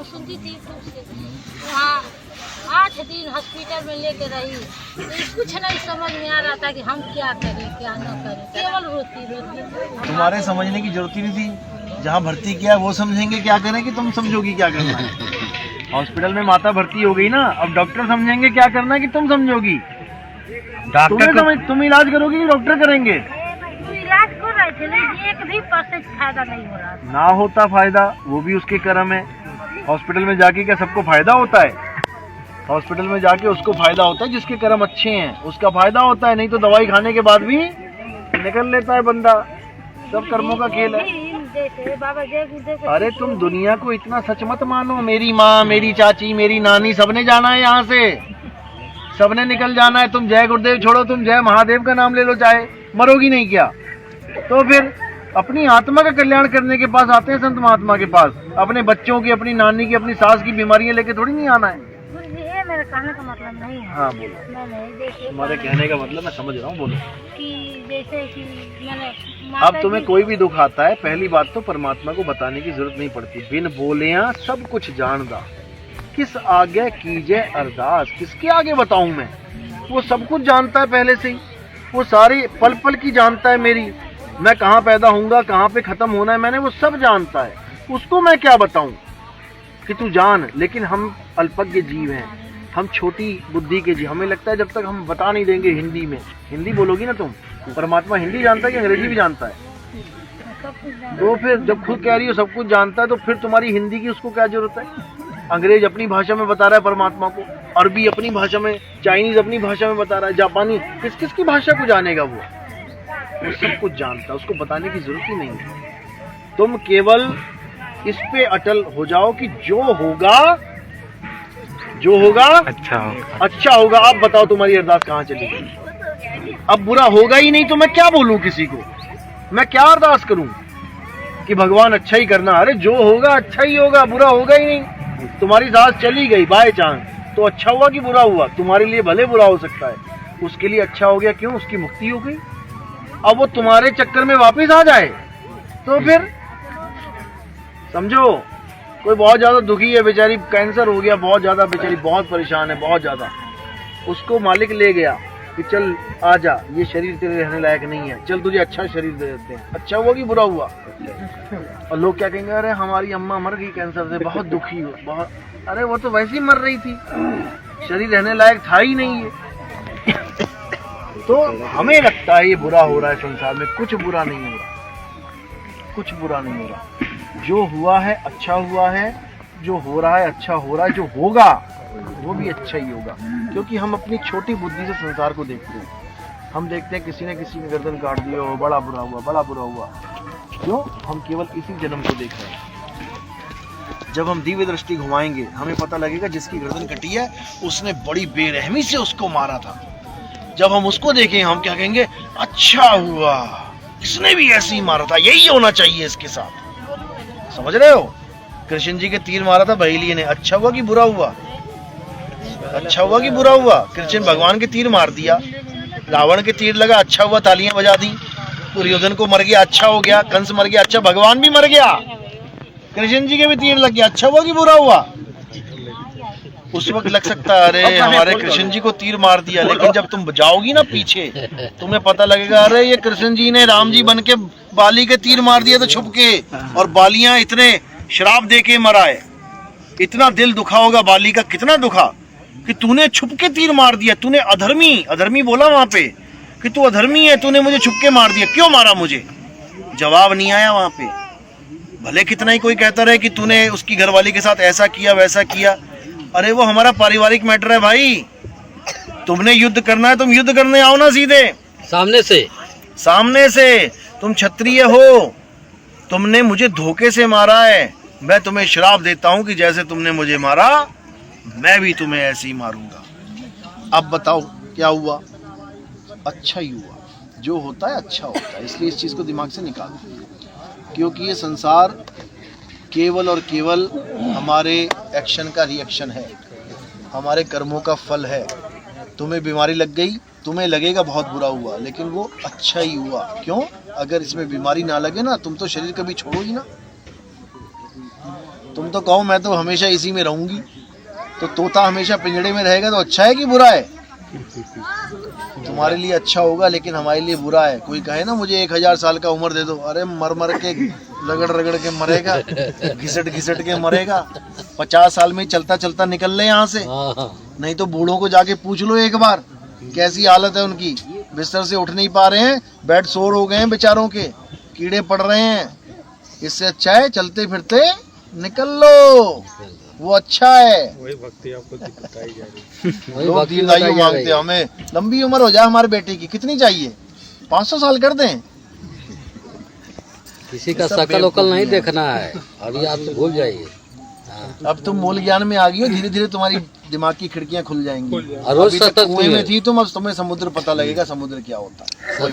वो सुनती थी वहाँ 8 दिन हॉस्पिटल में लेके रही, कुछ नहीं समझ में आ रहा था कि हम क्या करें क्या न करें, केवल रोती रोती। तुम्हारे समझने की जरूरत ही नहीं थी, जहाँ भर्ती किया वो समझेंगे क्या करें कि तुम समझोगी क्या करना है। हॉस्पिटल में माता भर्ती हो गई ना, अब डॉक्टर समझेंगे क्या करना है कि तुम समझोगी। तुम इलाज करोगी कि डॉक्टर करेंगे? तो इलाज कर रहे थे लेकिन एक भी % फायदा नहीं हो रहा ना होता फायदा, वो भी उसके कर्म है। हॉस्पिटल में जाके क्या सबको फायदा होता है? हॉस्पिटल में जाके उसको फायदा होता है जिसके कर्म अच्छे हैं, उसका फायदा होता है। नहीं तो दवाई खाने के बाद भी निकल लेता है बंदा। सब कर्मों का खेल है। बाबा जय गुरुदेव। अरे तुम दुनिया को इतना सच मत मानो। मेरी माँ, मेरी चाची, मेरी नानी, सबने जाना है यहाँ से, सबने निकल जाना है। तुम जय गुरुदेव छोड़ो, तुम जय महादेव का नाम ले लो, चाहे मरोगी नहीं क्या? तो फिर अपनी आत्मा का कल्याण करने के पास आते हैं संत महात्मा के पास। अपने बच्चों की, अपनी नानी की, अपनी सास की बीमारियां लेके थोड़ी नहीं आना है। ये मेरे कहने का मतलब नहीं है। हाँ बोलो। मैंने तुम्हारे कहने का मतलब मैं समझ रहा हूँ, बोलो। कि जैसे कि मैंने अब तुम्हें कोई भी दुख आता है, पहली बात तो परमात्मा को बताने की जरूरत नहीं पड़ती। बिन बोलिया सब कुछ जानदा, किस आगे कीजिए अरदास। किसके आगे बताऊं मैं? वो सब कुछ जानता है पहले से ही। वो सारी पल पल की जानता है मेरी। मैं कहाँ पैदा होऊंगा, कहाँ पे खत्म होना है, मैंने वो सब जानता है। उसको मैं क्या बताऊं कि तू जान। लेकिन हम अल्पज्ञ जीव हैं, हम छोटी बुद्धि के जीव। हमें लगता है जब तक हम बता नहीं देंगे हिंदी में, हिंदी बोलोगी ना तुम, परमात्मा हिंदी जानता है कि अंग्रेजी भी जानता है? तो फिर जब खुद कह रही हो सब कुछ जानता है, तो फिर तुम्हारी हिंदी की उसको क्या जरूरत है? अंग्रेज अपनी भाषा में बता रहा है परमात्मा को, अरबी अपनी भाषा में, चाइनीज अपनी भाषा में बता रहा है, जापानी, किस किस की भाषा को जानेगा वो सब कुछ जानता है। उसको बताने की जरूरत ही नहीं है। तुम केवल इस पे अटल हो जाओ कि जो होगा अच्छा होगा। आप बताओ तुम्हारी अरदास कहाँ चली गई? अब बुरा होगा ही नहीं तो मैं क्या बोलूं किसी को? मैं क्या अरदास करूं कि भगवान अच्छा ही करना? अरे जो होगा अच्छा ही होगा, बुरा होगा ही नहीं। तुम्हारी सास चली गई बाय चांस, तो अच्छा हुआ कि बुरा हुआ? तुम्हारे लिए भले बुरा हो सकता है, उसके लिए अच्छा हो गया। क्यों? उसकी मुक्ति हो गई। अब वो तुम्हारे चक्कर में वापस आ जाए तो फिर समझो, कोई बहुत ज्यादा दुखी है बेचारी, कैंसर हो गया, बहुत ज्यादा बेचारी, बहुत परेशान है, बहुत ज्यादा। उसको मालिक ले गया कि चल आजा, ये शरीर तेरे रहने लायक नहीं है, चल तुझे अच्छा शरीर दे देते हैं। अच्छा हुआ कि बुरा हुआ? और लोग क्या कहेंगे? अरे हमारी अम्मा मर गई कैंसर से, बहुत दुखी हो, बहुत। अरे वो तो वैसे ही मर रही थी, शरीर रहने लायक था ही नहीं है। तो हमें लगता है ये बुरा हो रहा है संसार में, कुछ बुरा नहीं हो रहा, कुछ बुरा नहीं हो रहा। जो हुआ है अच्छा हुआ है, जो हो रहा है अच्छा हो रहा है, जो होगा वो भी अच्छा ही होगा। क्योंकि हम अपनी छोटी बुद्धि से संसार को देखते हैं। हम देखते हैं किसी ने किसी की गर्दन काट दिया हो, बड़ा बुरा हुआ, बड़ा बुरा हुआ। क्यों? हम केवल इसी जन्म को देख रहे हैं। जब हम दिव्य दृष्टि घुमाएंगे, हमें पता लगेगा जिसकी गर्दन कटी है उसने बड़ी बेरहमी से उसको मारा था। जब हम उसको देखें, हम क्या कहेंगे? अच्छा हुआ, इसने भी ऐसे ही मारा था, यही होना चाहिए इसके साथ। समझ रहे हो? कृष्ण जी के तीर मारा था बहेलिये ने, अच्छा हुआ कि बुरा हुआ? अच्छा हुआ कि बुरा हुआ? कृष्ण भगवान के तीर मार दिया, रावण के तीर लगा, अच्छा हुआ, तालियां बजा दी। दुर्योधन को मर गया, अच्छा हो गया। कंस मर गया, अच्छा, भगवान भी मर गया, कृष्ण जी के भी तीर लग गया, अच्छा हुआ कि बुरा हुआ? उस वक्त लग सकता है अरे हमारे कृष्ण जी को तीर मार दिया, लेकिन जब तुम जाओगी ना पीछे, तुम्हें पता लगेगा अरे ये कृष्ण जी ने राम जी बन के बाली के तीर मार दिया था छुप के, और बालियां इतने श्राप दे के मरा है। इतना दिल दुखा होगा बाली का, कितना दुखा कि तूने छुप के तीर मार दिया, तूने अधर्मी, अधर्मी बोला वहां पे कि तू अधर्मी है, तूने मुझे छुप के मार दिया, क्यों मारा मुझे? जवाब नहीं आया वहां पे। भले कितना ही कोई कहता रहे कि तूने उसकी घरवाली के साथ ऐसा किया वैसा किया, अरे वो हमारा पारिवारिक मैटर है भाई। तुमने युद्ध करना है, तुम युद्ध करने आओ ना सीधे सामने से। तुम क्षत्रिय हो, तुमने मुझे धोखे से मारा है, मैं तुम्हें श्राप देता हूं कि जैसे तुमने मुझे मारा मैं भी तुम्हें ऐसे ही मारूंगा। अब बताओ क्या हुआ? अच्छा ही हुआ। जो होता है अच्छा होता है, इसलिए इस चीज को दिमाग से निकालो। क्योंकि ये संसार केवल और केवल हमारे एक्शन का रिएक्शन है, हमारे कर्मों का फल है। तुम्हें बीमारी लग गई, तुम्हें लगेगा बहुत बुरा हुआ, लेकिन वो अच्छा ही हुआ। क्यों? अगर इसमें बीमारी ना लगे ना, तुम तो शरीर कभी छोड़ोगी ना। तुम तो कहो मैं तो हमेशा इसी में रहूंगी, तो तोता हमेशा पिंजड़े में रहेगा तो अच्छा है कि बुरा है? तुम्हारे लिए अच्छा होगा लेकिन हमारे लिए बुरा है। कोई कहे ना मुझे 1000 साल का उम्र दे दो, अरे मर मर के रगड़ रगड़ के मरेगा, घिसट घिसट के मरेगा। 50 साल में चलता चलता निकल ले यहाँ से, नहीं तो बूढ़ों को जाके पूछ लो एक बार कैसी हालत है उनकी, बिस्तर से उठ नहीं पा रहे हैं, बेड सोर हो गए हैं बेचारों के, कीड़े पड़ रहे हैं। इससे अच्छा है चलते फिरते निकल लो, वो अच्छा है। वही भक्ति आपको बताई जा रही है। लोग दीर्घायु मांगते हैं, हमें लंबी उम्र हो जाए हमारे बेटे की, कितनी चाहिए? 500 साल कर दें। किसी का शकल वकल नहीं देखना है, अभी आप तो भूल जाइए। अब तुम मूल ज्ञान में आ गई हो, धीरे धीरे तुम्हारी दिमाग की खिड़कियां खुल जाएंगी। रोज अभी तक सतत कुएं में थी तुम, अब तुम्हें समुद्र पता लगेगा, समुद्र क्या होता है।